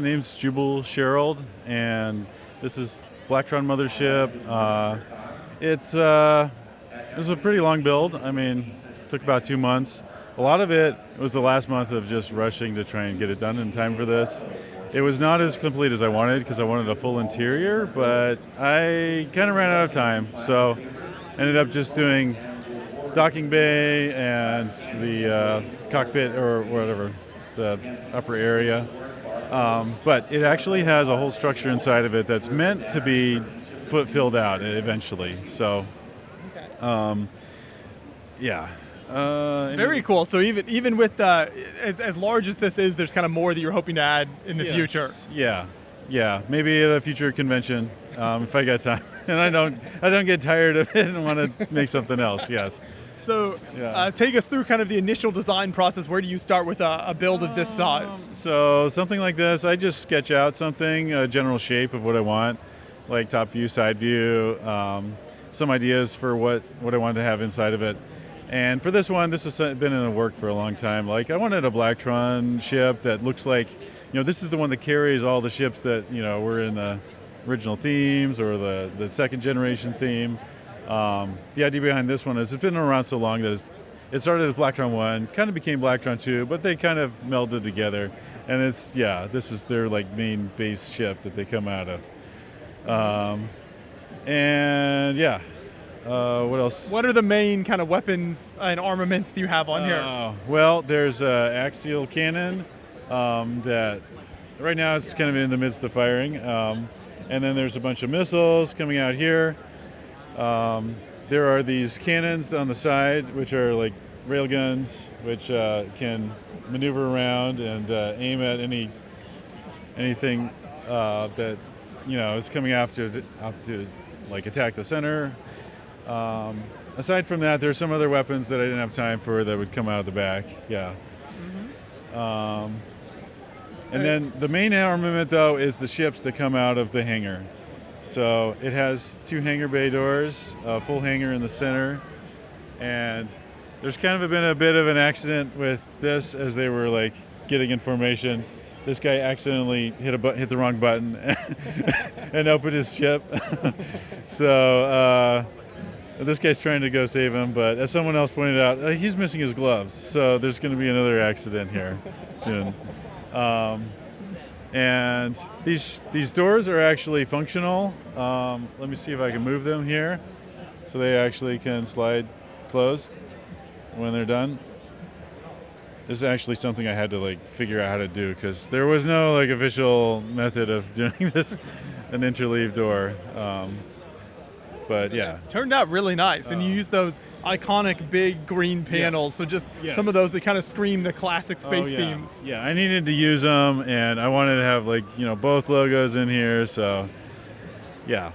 name's Jubal Scharold, and this is Blacktron Mothership. It was a pretty long build. I mean, it took about 2 months. A lot of it was the last month of just rushing to try and get it done in time for this. It was not as complete as I wanted because I wanted a full interior, but I kind of ran out of time, so ended up just doing docking bay and the cockpit or whatever, the upper area. But it actually has a whole structure inside of it that's meant to be filled out eventually. So, yeah. Very cool. So even with as large as this is, there's kind of more that you're hoping to add in the future. Yeah. Maybe at a future convention if I got time, and I don't get tired of it and want to make something else. Yes. So take us through kind of the initial design process. Where do you start with a build of this size? So something like this, I just sketch out something, a general shape of what I want, like top view, side view, some ideas for what I want to have inside of it. And for this one, this has been in the work for a long time. Like, I wanted a Blacktron ship that looks like, this is the one that carries all the ships that, were in the original themes or the second generation theme. The idea behind this one is it's been around so long that it started as Blacktron 1, kind of became Blacktron 2, but they kind of melded together. And this is their like main base ship that they come out of. What else? What are the main kind of weapons and armaments that you have on here? Well, there's an axial cannon that right now it's kind of in the midst of firing. And then there's a bunch of missiles coming out here. There are these cannons on the side, which are like railguns, which can maneuver around and aim at anything that is coming out to like attack the center. Aside from that, there's some other weapons that I didn't have time for that would come out of the back. Yeah. Mm-hmm. And then the main armament, though, is the ships that come out of the hangar. So it has 2 hangar bay doors, a full hangar in the center, and there's kind of been a bit of an accident with this as they were like getting in formation. This guy accidentally hit the wrong button and opened his ship. So this guy's trying to go save him, but as someone else pointed out, he's missing his gloves. So there's going to be another accident here soon. And these doors are actually functional. Let me see if I can move them here so they actually can slide closed when they're done. This is actually something I had to like figure out how to do because there was no like official method of doing this, an interleave door. But yeah. Turned out really nice, and you used those iconic big green panels, so just some of those that kind of scream the classic space themes. Yeah, I needed to use them, and I wanted to have like, both logos in here, so yeah.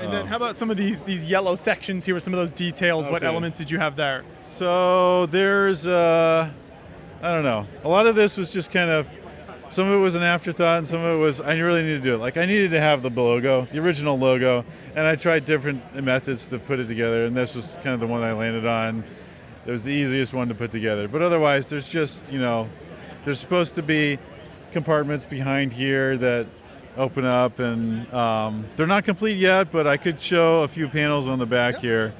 And then how about some of these yellow sections here with some of those details? Okay. What elements did you have there? So there's, I don't know, a lot of this was just kind of, some of it was an afterthought, and some of it was, I really needed to do it. Like, I needed to have the logo, the original logo, and I tried different methods to put it together, and this was kind of the one I landed on. It was the easiest one to put together. But otherwise, there's just, there's supposed to be compartments behind here that open up, and they're not complete yet, but I could show a few panels on the back here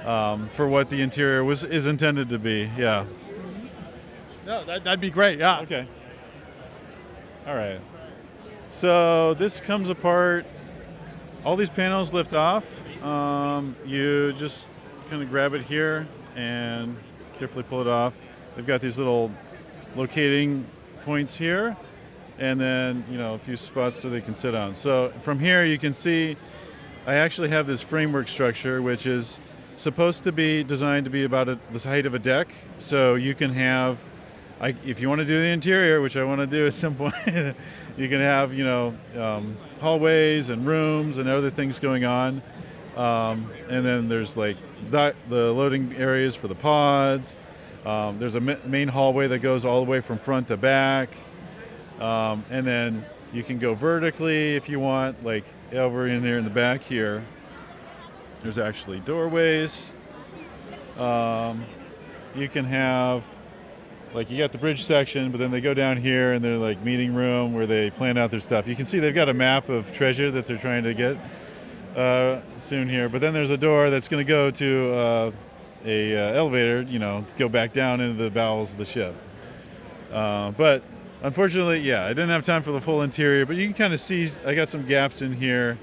for what the interior is intended to be, yeah. No, that'd be great, yeah. Okay. All right, so this comes apart. All these panels lift off. You just kind of grab it here and carefully pull it off. They've got these little locating points here, and then a few spots so they can sit on. So from here you can see I actually have this framework structure which is supposed to be designed to be about the height of a deck, so you can have, if you want to do the interior, which I want to do at some point, you can have, hallways and rooms and other things going on. And then there's like the loading areas for the pods. There's a main hallway that goes all the way from front to back. And then you can go vertically if you want, like over in there in the back here. There's actually doorways. You can have like you got the bridge section, but then they go down here and they're like meeting room where they plan out their stuff. You can see they've got a map of treasure that they're trying to get soon here. But then there's a door that's going to go to a elevator, to go back down into the bowels of the ship. But unfortunately, I didn't have time for the full interior. But you can kind of see I got some gaps in here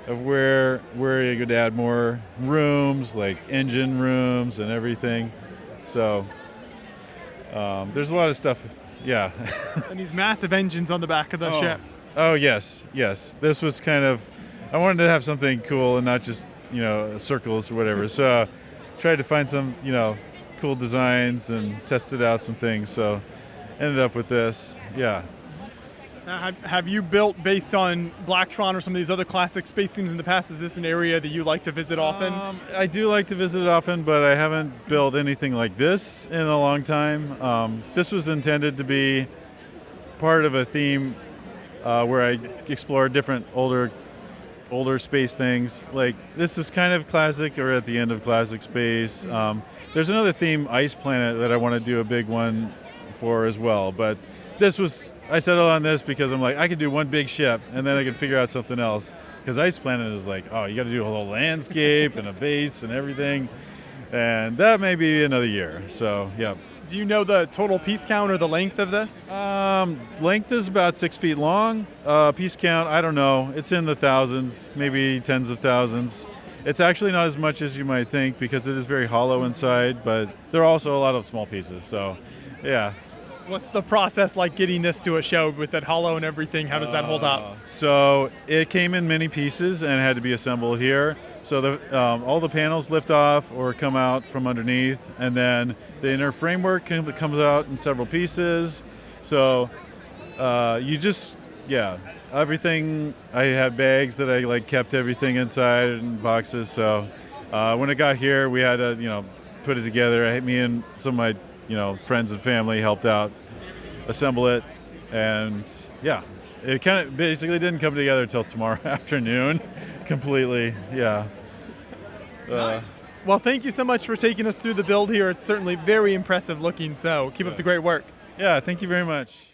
of where you could add more rooms, like engine rooms and everything. So there's a lot of stuff. Yeah. And these massive engines on the back of the ship. Oh yes. This was kind of, I wanted to have something cool and not just circles or whatever. So tried to find some cool designs and tested out some things. So ended up with this. Yeah. Now, have you built based on Blacktron or some of these other classic space themes in the past? Is this an area that you like to visit often? I do like to visit often, but I haven't built anything like this in a long time. This was intended to be part of a theme where I explored different older space things. Like this is kind of classic or at the end of classic space. There's another theme, Ice Planet, that I want to do a big one for as well, but I settled on this because I'm like, I could do one big ship and then I could figure out something else. Because Ice Planet is like, you got to do a whole landscape and a base and everything. And that may be another year. So, yeah. Do you know the total piece count or the length of this? Length is about 6 feet long. Piece count, I don't know. It's in the thousands, maybe tens of thousands. It's actually not as much as you might think because it is very hollow inside, but there are also a lot of small pieces. So, yeah. What's the process like getting this to a show with that hollow and everything? How does that hold up? So it came in many pieces and had to be assembled here. So all the panels lift off or come out from underneath, and then the inner framework comes out in several pieces. So everything. I had bags that I kept everything inside in boxes. So when it got here, we had to put it together. Me and some of my friends and family helped out assemble it, and it kind of basically didn't come together until tomorrow afternoon completely. Nice. Well, thank you so much for taking us through the build here. It's certainly very impressive looking, so keep up the great work. Yeah, thank you very much.